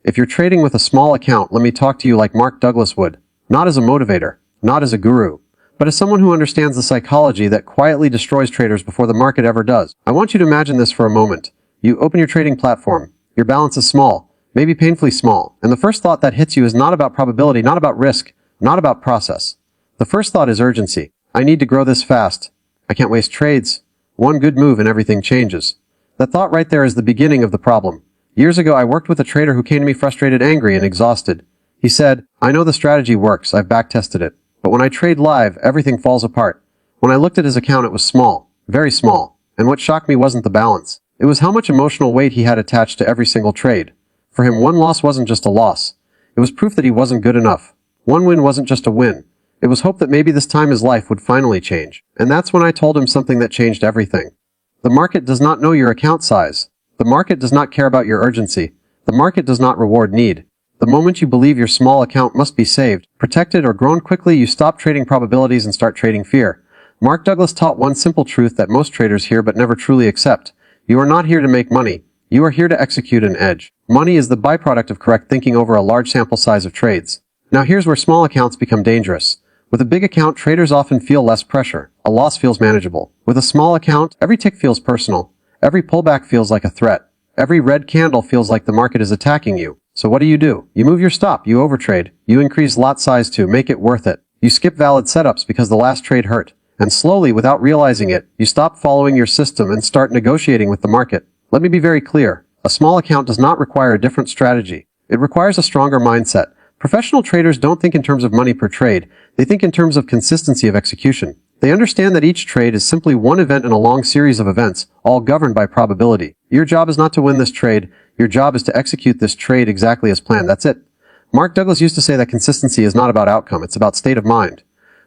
If you're trading with a small account, let me talk to you like MarkDouglas would. Not as a motivator, not as a guru, but as someone who understands the psychology that quietly destroys traders before the market ever does. I want you to imagine this for a moment. You open your trading platform. Your balance is small, maybe painfully small, and the first thought that hits you is not about probability, not about risk, not about process. The first thought is urgency. I need to grow this fast. I can't waste trades. One good move and everything changes. That thought right there is the beginning of the problem. Years ago, I worked with a trader who came to me frustrated, angry, and exhausted. He said, "I know the strategy works, I've backtested it. But when I trade live, everything falls apart." When I looked at his account, it was small, very small. And what shocked me wasn't the balance. It was how much emotional weight he had attached to every single trade. For him, one loss wasn't just a loss. It was proof that he wasn't good enough. One win wasn't just a win. It was hope that maybe this time his life would finally change. And that's when I told him something that changed everything. The market does not know your account size. The market does not care about your urgency. The market does not reward need. The moment you believe your small account must be saved, protected, or grown quickly, you stop trading probabilities and start trading fear. MarkDouglas taught one simple truth that most traders hear but never truly accept. You are not here to make money. You are here to execute an edge. Money is the byproduct of correct thinking over a large sample size of trades. Now here's where small accounts become dangerous. With a big account, traders often feel less pressure. A loss feels manageable. With a small account, every tick feels personal. Every pullback feels like a threat. Every red candle feels like the market is attacking you. So what do? You move your stop, you overtrade, you increase lot size to make it worth it. You skip valid setups because the last trade hurt. And slowly, without realizing it, you stop following your system and start negotiating with the market. Let me be very clear. A small account does not require a different strategy. It requires a stronger mindset. Professional traders don't think in terms of money per trade. They think in terms of consistency of execution. They understand that each trade is simply one event in a long series of events, all governed by probability. Your job is not to win this trade. Your job is to execute this trade exactly as planned. That's it. MarkDouglas used to say that consistency is not about outcome. It's about state of mind.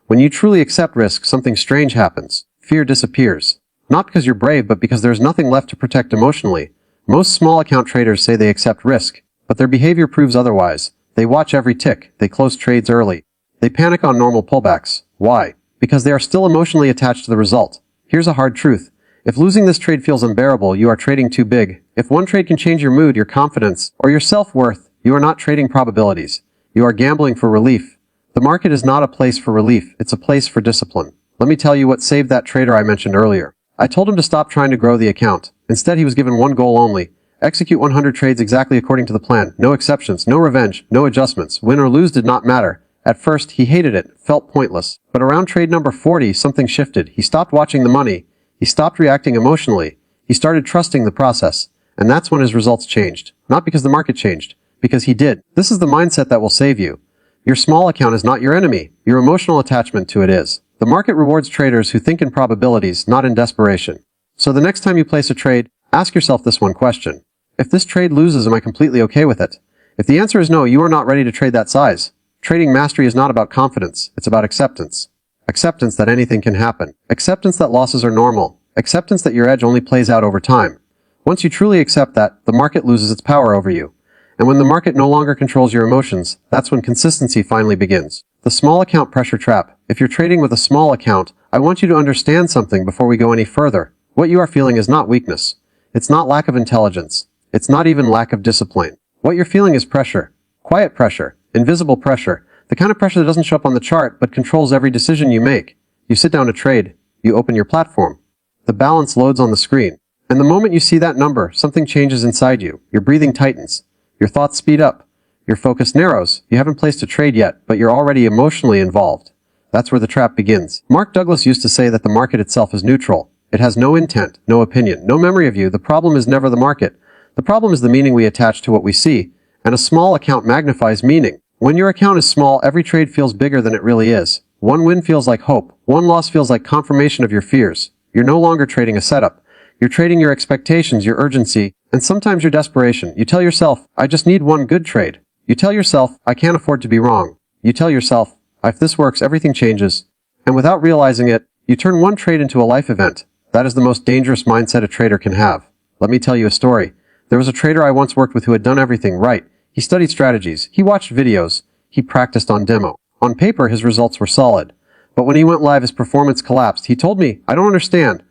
When you truly accept risk, something strange happens. Fear disappears. Not because you're brave, but because there's nothing left to protect emotionally. Most small account traders say they accept risk, but their behavior proves otherwise. They watch every tick. They close trades early. They panic on normal pullbacks. Why? Because they are still emotionally attached to the result. Here's a hard truth. If losing this trade feels unbearable, you are trading too big. If one trade can change your mood, your confidence, or your self-worth, you are not trading probabilities. You are gambling for relief. The market is not a place for relief. It's a place for discipline. Let me tell you what saved that trader I mentioned earlier. I told him to stop trying to grow the account. Instead, he was given one goal only. Execute 100 trades exactly according to the plan. No exceptions, no revenge, no adjustments. Win or lose did not matter. At first, he hated it, felt pointless. But around trade number 40, something shifted. He stopped watching the money. He stopped reacting emotionally. He started trusting the process. And that's when his results changed. Not because the market changed, because he did. This is the mindset that will save you. Your small account is not your enemy. Your emotional attachment to it is. The market rewards traders who think in probabilities, not in desperation. So the next time you place a trade, ask yourself this one question. If this trade loses, am I completely okay with it? If the answer is no, you are not ready to trade that size. Trading mastery is not about confidence. It's about acceptance. Acceptance that anything can happen. Acceptance that losses are normal. Acceptance that your edge only plays out over time. Once you truly accept that, the market loses its power over you. And when the market no longer controls your emotions, that's when consistency finally begins. The small account pressure trap. If you're trading with a small account, I want you to understand something before we go any further. What you are feeling is not weakness. It's not lack of intelligence. It's not even lack of discipline. What you're feeling is pressure. Quiet pressure. Invisible pressure. The kind of pressure that doesn't show up on the chart, but controls every decision you make. You sit down to trade. You open your platform. The balance loads on the screen. And the moment you see that number, something changes inside you. Your breathing tightens. Your thoughts speed up. Your focus narrows. You haven't placed a trade yet, but you're already emotionally involved. That's where the trap begins. MarkDouglas used to say that the market itself is neutral. It has no intent, no opinion, no memory of you. The problem is never the market. The problem is the meaning we attach to what we see, and a small account magnifies meaning. When your account is small, every trade feels bigger than it really is. One win feels like hope. One loss feels like confirmation of your fears. You're no longer trading a setup. You're trading your expectations, your urgency, and sometimes your desperation. You tell yourself, I just need one good trade. You tell yourself, I can't afford to be wrong. You tell yourself, if this works, everything changes. And without realizing it, you turn one trade into a life event. That is the most dangerous mindset a trader can have. Let me tell you a story. There was a trader I once worked with who had done everything right. He studied strategies. He watched videos. He practiced on demo. On paper, his results were solid. But when he went live, his performance collapsed. He told me, I don't understand.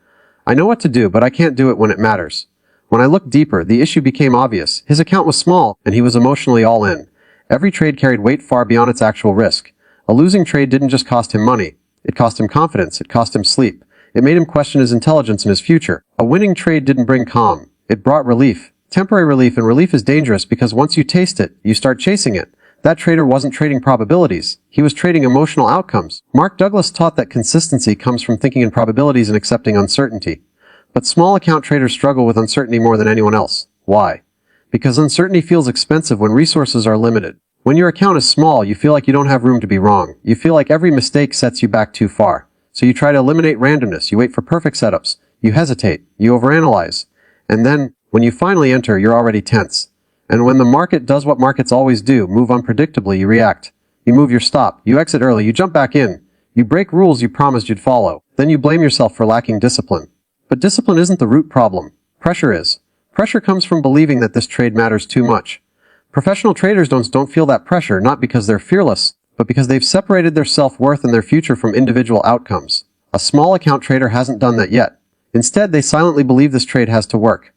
I know what to do, but I can't do it when it matters. When I looked deeper, the issue became obvious. His account was small, and he was emotionally all in. Every trade carried weight far beyond its actual risk. A losing trade didn't just cost him money. It cost him confidence. It cost him sleep. It made him question his intelligence and his future. A winning trade didn't bring calm. It brought relief. Temporary relief, and relief is dangerous because once you taste it, you start chasing it. That trader wasn't trading probabilities. He was trading emotional outcomes. MarkDouglas taught that consistency comes from thinking in probabilities and accepting uncertainty. But small account traders struggle with uncertainty more than anyone else. Why? Because uncertainty feels expensive when resources are limited. When your account is small, you feel like you don't have room to be wrong. You feel like every mistake sets you back too far. So you try to eliminate randomness. You wait for perfect setups. You hesitate. You overanalyze. And then, when you finally enter, you're already tense. And when the market does what markets always do, move unpredictably, you react. You move your stop. You exit early. You jump back in. You break rules you promised you'd follow. Then you blame yourself for lacking discipline. But discipline isn't the root problem. Pressure is. Pressure comes from believing that this trade matters too much. Professional traders don't feel that pressure, not because they're fearless, but because they've separated their self-worth and their future from individual outcomes. A small account trader hasn't done that yet. Instead, they silently believe this trade has to work.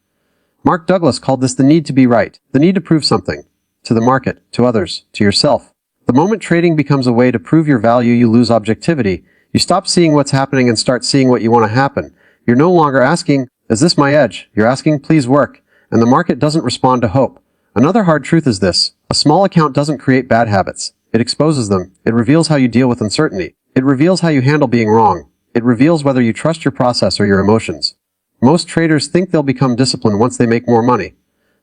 MarkDouglas called this the need to be right, the need to prove something. To the market, to others, to yourself. The moment trading becomes a way to prove your value, you lose objectivity. You stop seeing what's happening and start seeing what you want to happen. You're no longer asking, is this my edge? You're asking, please work. And the market doesn't respond to hope. Another hard truth is this. A small account doesn't create bad habits. It exposes them. It reveals how you deal with uncertainty. It reveals how you handle being wrong. It reveals whether you trust your process or your emotions. Most traders think they'll become disciplined once they make more money.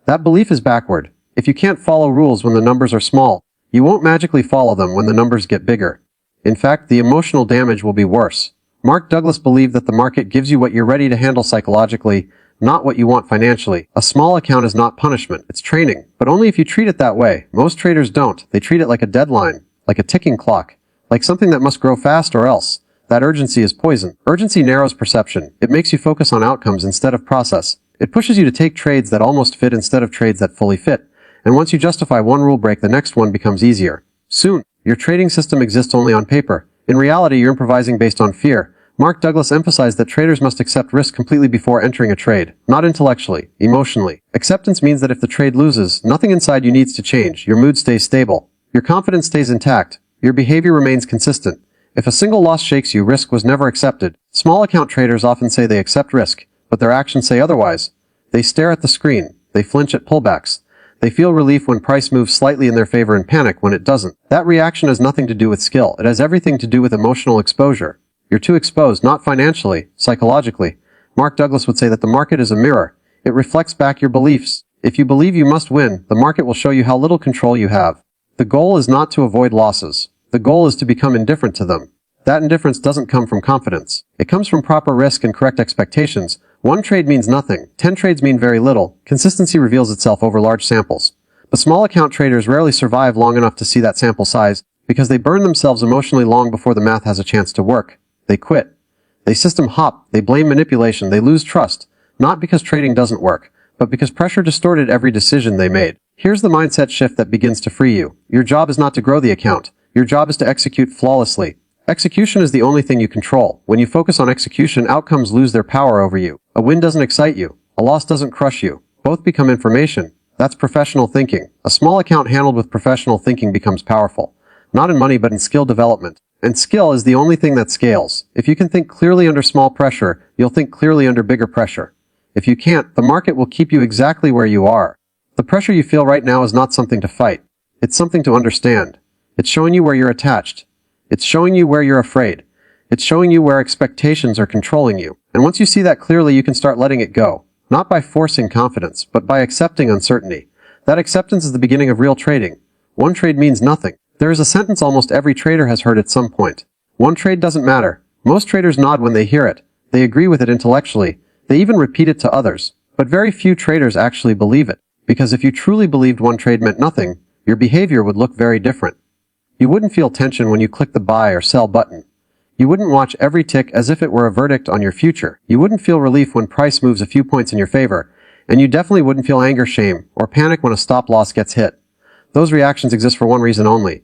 That belief is backward. If you can't follow rules when the numbers are small, you won't magically follow them when the numbers get bigger. In fact, the emotional damage will be worse. MarkDouglas believed that the market gives you what you're ready to handle psychologically, not what you want financially. A small account is not punishment, it's training, but only if you treat it that way. Most traders don't. They treat it like a deadline, like a ticking clock, like something that must grow fast or else. That urgency is poison. Urgency narrows perception. It makes you focus on outcomes instead of process. It pushes you to take trades that almost fit instead of trades that fully fit. And once you justify one rule break, the next one becomes easier. Soon, your trading system exists only on paper. In reality, you're improvising based on fear. MarkDouglas emphasized that traders must accept risk completely before entering a trade, not intellectually, emotionally. Acceptance means that if the trade loses, nothing inside you needs to change. Your mood stays stable. Your confidence stays intact. Your behavior remains consistent. If a single loss shakes you, risk was never accepted. Small account traders often say they accept risk, but their actions say otherwise. They stare at the screen. They flinch at pullbacks. They feel relief when price moves slightly in their favor and panic when it doesn't. That reaction has nothing to do with skill. It has everything to do with emotional exposure. You're too exposed, not financially, psychologically. MarkDouglas would say that the market is a mirror. It reflects back your beliefs. If you believe you must win, the market will show you how little control you have. The goal is not to avoid losses. The goal is to become indifferent to them. That indifference doesn't come from confidence. It comes from proper risk and correct expectations. One trade means nothing. 10 trades mean very little. Consistency reveals itself over large samples. But small account traders rarely survive long enough to see that sample size because they burn themselves emotionally long before the math has a chance to work. They quit. They system hop. They blame manipulation. They lose trust. Not because trading doesn't work, but because pressure distorted every decision they made. Here's the mindset shift that begins to free you. Your job is not to grow the account. Your job is to execute flawlessly. Execution is the only thing you control. When you focus on execution, outcomes lose their power over you. A win doesn't excite you. A loss doesn't crush you. Both become information. That's professional thinking. A small account handled with professional thinking becomes powerful. Not in money, but in skill development. And skill is the only thing that scales. If you can think clearly under small pressure, you'll think clearly under bigger pressure. If you can't, the market will keep you exactly where you are. The pressure you feel right now is not something to fight. It's something to understand. It's showing you where you're attached. It's showing you where you're afraid. It's showing you where expectations are controlling you. And once you see that clearly, you can start letting it go. Not by forcing confidence, but by accepting uncertainty. That acceptance is the beginning of real trading. One trade means nothing. There is a sentence almost every trader has heard at some point. One trade doesn't matter. Most traders nod when they hear it. They agree with it intellectually. They even repeat it to others. But very few traders actually believe it. Because if you truly believed one trade meant nothing, your behavior would look very different. You wouldn't feel tension when you click the buy or sell button. You wouldn't watch every tick as if it were a verdict on your future. You wouldn't feel relief when price moves a few points in your favor. And you definitely wouldn't feel anger, shame, or panic when a stop loss gets hit. Those reactions exist for one reason only.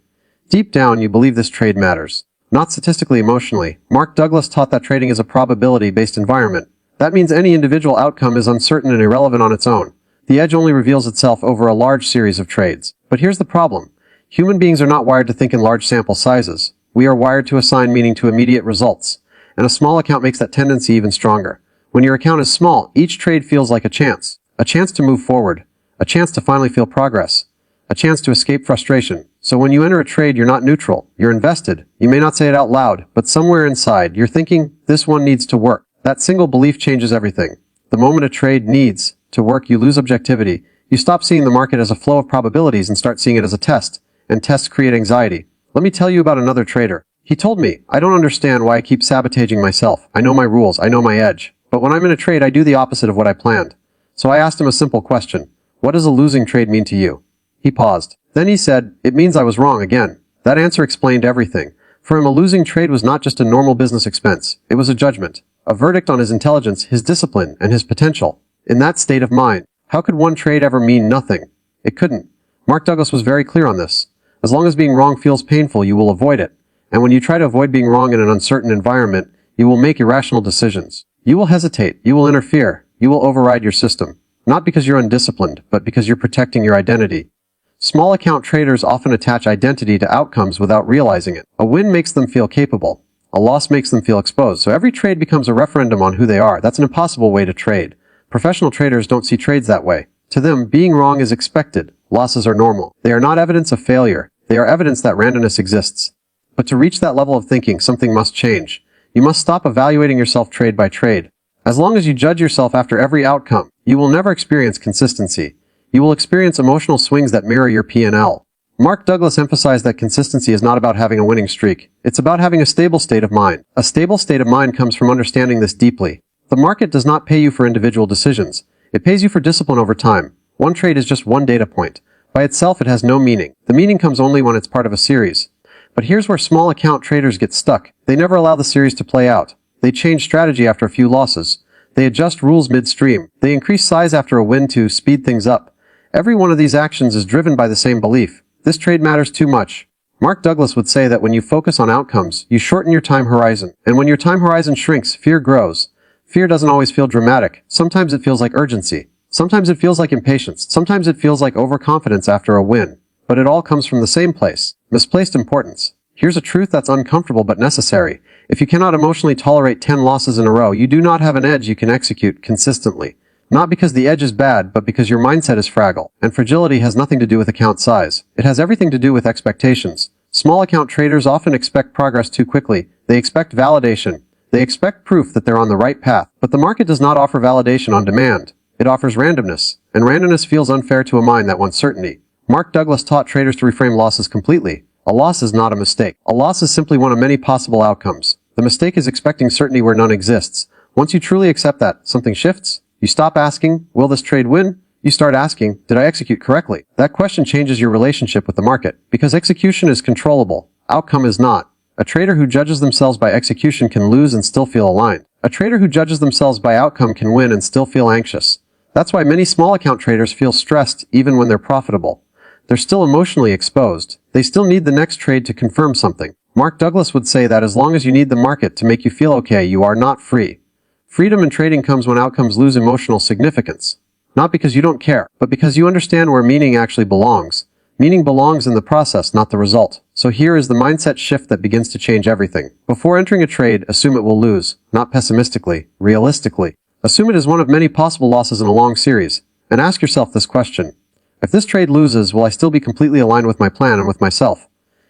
Deep down, you believe this trade matters. Not statistically, emotionally. MarkDouglas taught that trading is a probability-based environment. That means any individual outcome is uncertain and irrelevant on its own. The edge only reveals itself over a large series of trades. But here's the problem. Human beings are not wired to think in large sample sizes. We are wired to assign meaning to immediate results. And a small account makes that tendency even stronger. When your account is small, each trade feels like a chance to move forward, a chance to finally feel progress, a chance to escape frustration. So when you enter a trade, you're not neutral, you're invested. You may not say it out loud, but somewhere inside, you're thinking, this one needs to work. That single belief changes everything. The moment a trade needs to work, you lose objectivity. You stop seeing the market as a flow of probabilities and start seeing it as a test. And tests create anxiety. Let me tell you about another trader. He told me, I don't understand why I keep sabotaging myself. I know my rules, I know my edge. But when I'm in a trade, I do the opposite of what I planned. So I asked him a simple question. What does a losing trade mean to you? He paused. Then he said, it means I was wrong again. That answer explained everything. For him, a losing trade was not just a normal business expense. It was a judgment. A verdict on his intelligence, his discipline, and his potential. In that state of mind, how could one trade ever mean nothing? It couldn't. MarkDouglas was very clear on this. As long as being wrong feels painful, you will avoid it. And when you try to avoid being wrong in an uncertain environment, you will make irrational decisions. You will hesitate. You will interfere. You will override your system. Not because you're undisciplined, but because you're protecting your identity. Small account traders often attach identity to outcomes without realizing it. A win makes them feel capable. A loss makes them feel exposed. So every trade becomes a referendum on who they are. That's an impossible way to trade. Professional traders don't see trades that way. To them, being wrong is expected. Losses are normal. They are not evidence of failure. They are evidence that randomness exists. But to reach that level of thinking, something must change. You must stop evaluating yourself trade by trade. As long as you judge yourself after every outcome, you will never experience consistency. You will experience emotional swings that mirror your P&L. MarkDouglas emphasized that consistency is not about having a winning streak. It's about having a stable state of mind. A stable state of mind comes from understanding this deeply. The market does not pay you for individual decisions. It pays you for discipline over time. One trade is just one data point. By itself, it has no meaning. The meaning comes only when it's part of a series. But here's where small account traders get stuck. They never allow the series to play out. They change strategy after a few losses. They adjust rules midstream. They increase size after a win to speed things up. Every one of these actions is driven by the same belief. This trade matters too much. MarkDouglas would say that when you focus on outcomes, you shorten your time horizon. And when your time horizon shrinks, fear grows. Fear doesn't always feel dramatic. Sometimes it feels like urgency. Sometimes it feels like impatience. Sometimes it feels like overconfidence after a win. But it all comes from the same place. Misplaced importance. Here's a truth that's uncomfortable but necessary. If you cannot emotionally tolerate 10 losses in a row, you do not have an edge you can execute consistently. Not because the edge is bad, but because your mindset is fragile. And fragility has nothing to do with account size. It has everything to do with expectations. Small account traders often expect progress too quickly. They expect validation. They expect proof that they're on the right path. But the market does not offer validation on demand. It offers randomness. And randomness feels unfair to a mind that wants certainty. MarkDouglas taught traders to reframe losses completely. A loss is not a mistake. A loss is simply one of many possible outcomes. The mistake is expecting certainty where none exists. Once you truly accept that, something shifts. You stop asking, will this trade win? You start asking, did I execute correctly? That question changes your relationship with the market, because execution is controllable. Outcome is not. A trader who judges themselves by execution can lose and still feel aligned. A trader who judges themselves by outcome can win and still feel anxious. That's why many small account traders feel stressed even when they're profitable. They're still emotionally exposed. They still need the next trade to confirm something. MarkDouglas would say that as long as you need the market to make you feel okay, you are not free. Freedom in trading comes when outcomes lose emotional significance. Not because you don't care, but because you understand where meaning actually belongs. Meaning belongs in the process, not the result. So here is the mindset shift that begins to change everything. Before entering a trade, assume it will lose. Not pessimistically, realistically. Assume it is one of many possible losses in a long series. And ask yourself this question. If this trade loses, will I still be completely aligned with my plan and with myself?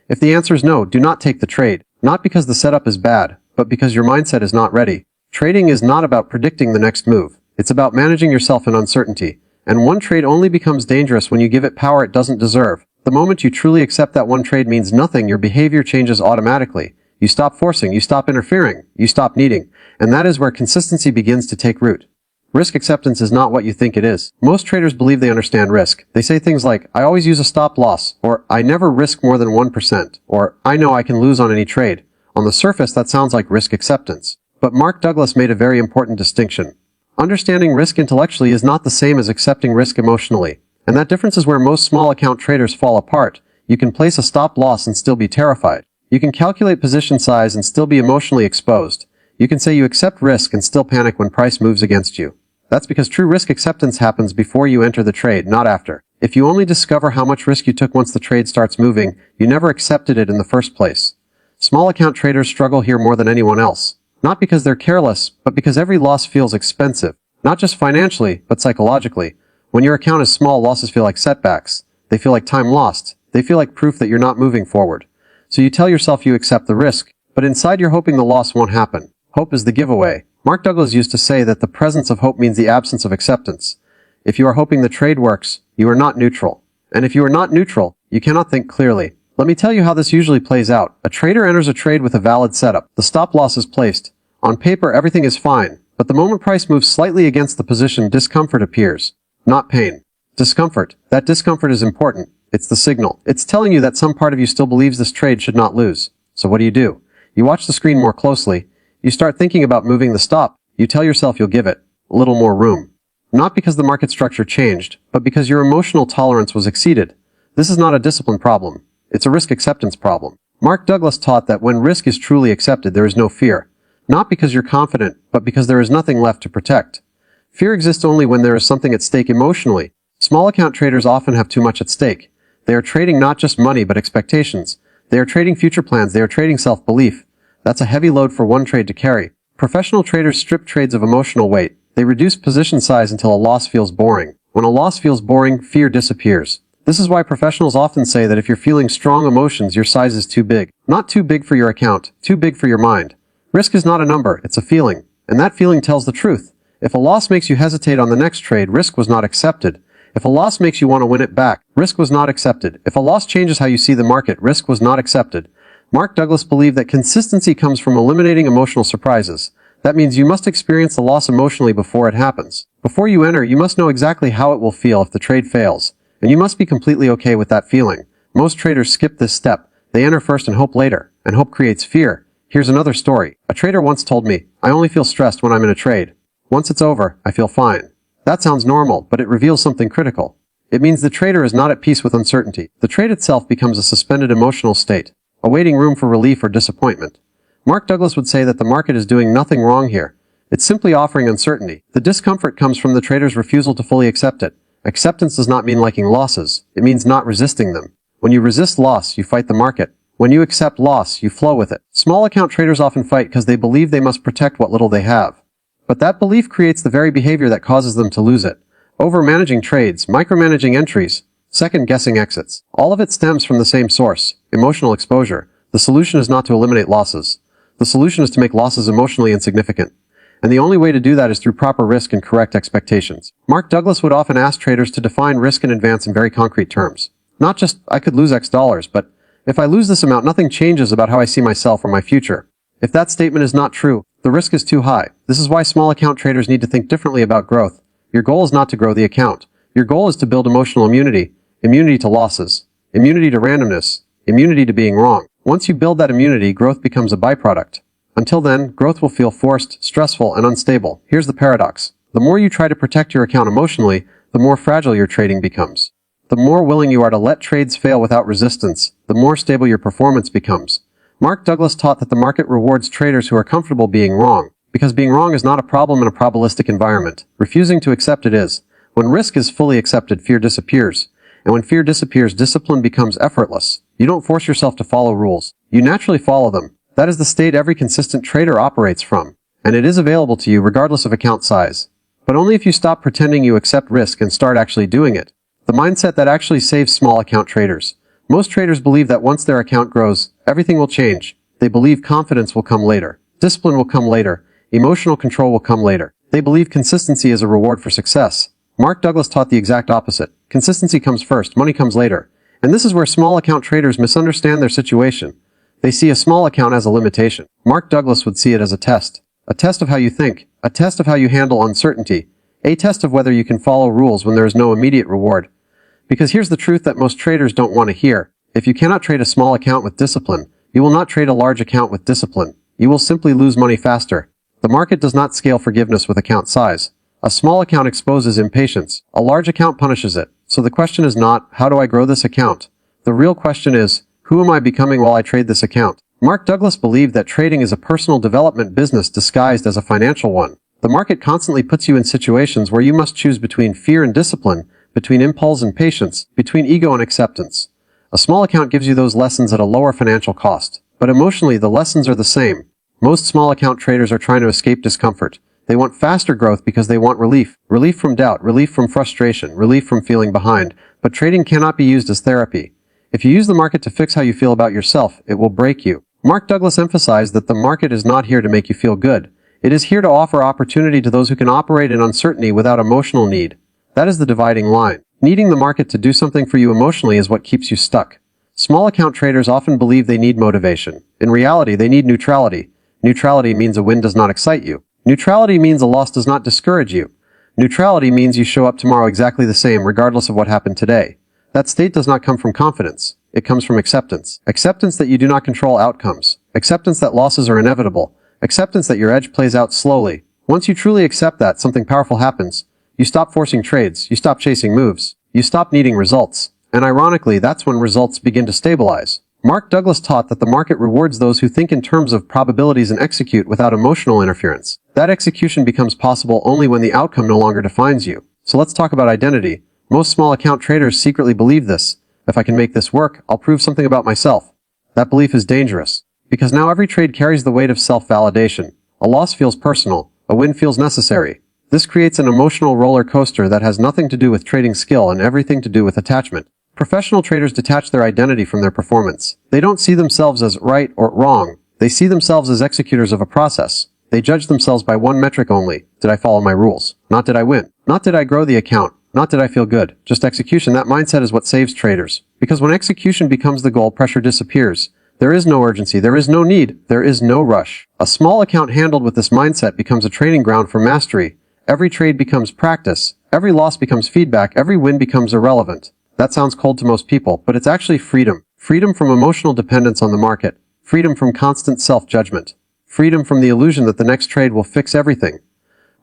If the answer is no, do not take the trade. Not because the setup is bad, but because your mindset is not ready. Trading is not about predicting the next move. It's about managing yourself in uncertainty. And one trade only becomes dangerous when you give it power it doesn't deserve. The moment you truly accept that one trade means nothing, your behavior changes automatically. You stop forcing, you stop interfering, you stop needing. And that is where consistency begins to take root. Risk acceptance is not what you think it is. Most traders believe they understand risk. They say things like, I always use a stop loss, or I never risk more than 1%, or I know I can lose on any trade. On the surface, that sounds like risk acceptance. But MarkDouglas made a very important distinction. Understanding risk intellectually is not the same as accepting risk emotionally. And that difference is where most small account traders fall apart. You can place a stop loss and still be terrified. You can calculate position size and still be emotionally exposed. You can say you accept risk and still panic when price moves against you. That's because true risk acceptance happens before you enter the trade, not after. If you only discover how much risk you took once the trade starts moving, you never accepted it in the first place. Small account traders struggle here more than anyone else. Not because they're careless, but because every loss feels expensive. Not just financially, but psychologically. When your account is small, losses feel like setbacks. They feel like time lost. They feel like proof that you're not moving forward. So you tell yourself you accept the risk, but inside you're hoping the loss won't happen. Hope is the giveaway. MarkDouglas used to say that the presence of hope means the absence of acceptance. If you are hoping the trade works, you are not neutral. And if you are not neutral, you cannot think clearly. Let me tell you how this usually plays out. A trader enters a trade with a valid setup. The stop loss is placed. On paper, everything is fine, but the moment price moves slightly against the position, discomfort appears. Not pain. Discomfort. That discomfort is important. It's the signal. It's telling you that some part of you still believes this trade should not lose. So what do? You watch the screen more closely. You start thinking about moving the stop. You tell yourself you'll give it a little more room. Not because the market structure changed, but because your emotional tolerance was exceeded. This is not a discipline problem. It's a risk acceptance problem. MarkDouglas taught that when risk is truly accepted, there is no fear. Not because you're confident, but because there is nothing left to protect. Fear exists only when there is something at stake emotionally. Small account traders often have too much at stake. They are trading not just money, but expectations. They are trading future plans. They are trading self-belief. That's a heavy load for one trade to carry. Professional traders strip trades of emotional weight. They reduce position size until a loss feels boring. When a loss feels boring, fear disappears. This is why professionals often say that if you're feeling strong emotions, your size is too big. Not too big for your account, too big for your mind. Risk is not a number, it's a feeling. And that feeling tells the truth. If a loss makes you hesitate on the next trade, risk was not accepted. If a loss makes you want to win it back, risk was not accepted. If a loss changes how you see the market, risk was not accepted. MarkDouglas believed that consistency comes from eliminating emotional surprises. That means you must experience the loss emotionally before it happens. Before you enter, you must know exactly how it will feel if the trade fails. And you must be completely okay with that feeling. Most traders skip this step. They enter first and hope later. And hope creates fear. Here's another story. A trader once told me, "I only feel stressed when I'm in a trade. Once it's over, I feel fine." That sounds normal, but it reveals something critical. It means the trader is not at peace with uncertainty. The trade itself becomes a suspended emotional state, awaiting room for relief or disappointment. MarkDouglas would say that the market is doing nothing wrong here. It's simply offering uncertainty. The discomfort comes from the trader's refusal to fully accept it. Acceptance does not mean liking losses. It means not resisting them. When you resist loss, you fight the market. When you accept loss, you flow with it. Small account traders often fight because they believe they must protect what little they have. But that belief creates the very behavior that causes them to lose it. Overmanaging trades, micromanaging entries, second-guessing exits. All of it stems from the same source, emotional exposure. The solution is not to eliminate losses. The solution is to make losses emotionally insignificant. And the only way to do that is through proper risk and correct expectations. MarkDouglas would often ask traders to define risk in advance in very concrete terms. Not just, I could lose X dollars, but if I lose this amount, nothing changes about how I see myself or my future. If that statement is not true, the risk is too high. This is why small account traders need to think differently about growth. Your goal is not to grow the account. Your goal is to build emotional immunity, immunity to losses, immunity to randomness, immunity to being wrong. Once you build that immunity, growth becomes a byproduct. Until then, growth will feel forced, stressful, and unstable. Here's the paradox. The more you try to protect your account emotionally, the more fragile your trading becomes. The more willing you are to let trades fail without resistance, the more stable your performance becomes. MarkDouglas taught that the market rewards traders who are comfortable being wrong, because being wrong is not a problem in a probabilistic environment. Refusing to accept it is. When risk is fully accepted, fear disappears. And when fear disappears, discipline becomes effortless. You don't force yourself to follow rules. You naturally follow them. That is the state every consistent trader operates from. And it is available to you regardless of account size. But only if you stop pretending you accept risk and start actually doing it. The mindset that actually saves small account traders. Most traders believe that once their account grows, everything will change. They believe confidence will come later. Discipline will come later. Emotional control will come later. They believe consistency is a reward for success. MarkDouglas taught the exact opposite. Consistency comes first, money comes later. And this is where small account traders misunderstand their situation. They see a small account as a limitation. MarkDouglas would see it as a test. A test of how you think. A test of how you handle uncertainty. A test of whether you can follow rules when there is no immediate reward. Because here's the truth that most traders don't want to hear. If you cannot trade a small account with discipline, you will not trade a large account with discipline. You will simply lose money faster. The market does not scale forgiveness with account size. A small account exposes impatience. A large account punishes it. So the question is not, how do I grow this account? The real question is, who am I becoming while I trade this account? Mark Douglas believed that trading is a personal development business disguised as a financial one. The market constantly puts you in situations where you must choose between fear and discipline, between impulse and patience, between ego and acceptance. A small account gives you those lessons at a lower financial cost, but emotionally the lessons are the same. Most small account traders are trying to escape discomfort. They want faster growth because they want relief. Relief from doubt, relief from frustration, relief from feeling behind. But trading cannot be used as therapy. If you use the market to fix how you feel about yourself, it will break you. Mark Douglas emphasized that the market is not here to make you feel good. It is here to offer opportunity to those who can operate in uncertainty without emotional need. That is the dividing line. Needing the market to do something for you emotionally is what keeps you stuck. Small account traders often believe they need motivation. In reality, they need neutrality. Neutrality means a win does not excite you. Neutrality means a loss does not discourage you. Neutrality means you show up tomorrow exactly the same regardless of what happened today. That state does not come from confidence. It comes from acceptance. Acceptance that you do not control outcomes. Acceptance that losses are inevitable. Acceptance that your edge plays out slowly. Once you truly accept that, something powerful happens. You stop forcing trades. You stop chasing moves. You stop needing results. And ironically, that's when results begin to stabilize. Mark Douglas taught that the market rewards those who think in terms of probabilities and execute without emotional interference. That execution becomes possible only when the outcome no longer defines you. So let's talk about identity. Most small account traders secretly believe this. If I can make this work, I'll prove something about myself. That belief is dangerous, because now every trade carries the weight of self-validation. A loss feels personal. A win feels necessary. This creates an emotional roller coaster that has nothing to do with trading skill and everything to do with attachment. Professional traders detach their identity from their performance. They don't see themselves as right or wrong. They see themselves as executors of a process. They judge themselves by one metric only. Did I follow my rules? Not did I win. Not did I grow the account. Not did I feel good. Just execution. That mindset is what saves traders. Because when execution becomes the goal, pressure disappears. There is no urgency. There is no need. There is no rush. A small account handled with this mindset becomes a training ground for mastery. Every trade becomes practice. Every loss becomes feedback. Every win becomes irrelevant. That sounds cold to most people, but it's actually freedom. Freedom from emotional dependence on the market. Freedom from constant self-judgment. Freedom from the illusion that the next trade will fix everything.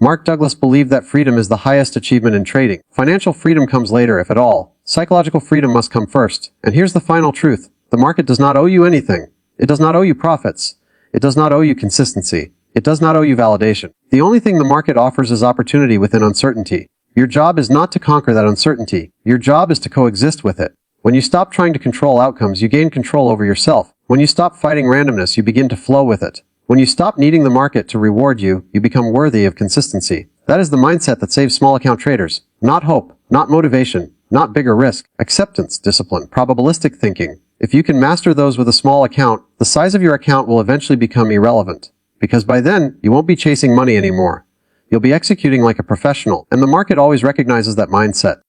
Mark Douglas believed that freedom is the highest achievement in trading. Financial freedom comes later, if at all. Psychological freedom must come first. And here's the final truth. The market does not owe you anything. It does not owe you profits. It does not owe you consistency. It does not owe you validation. The only thing the market offers is opportunity within uncertainty. Your job is not to conquer that uncertainty. Your job is to coexist with it. When you stop trying to control outcomes, you gain control over yourself. When you stop fighting randomness, you begin to flow with it. When you stop needing the market to reward you, you become worthy of consistency. That is the mindset that saves small account traders. Not hope, not motivation, not bigger risk, acceptance, discipline, probabilistic thinking. If you can master those with a small account, the size of your account will eventually become irrelevant. Because by then, you won't be chasing money anymore. You'll be executing like a professional, and the market always recognizes that mindset.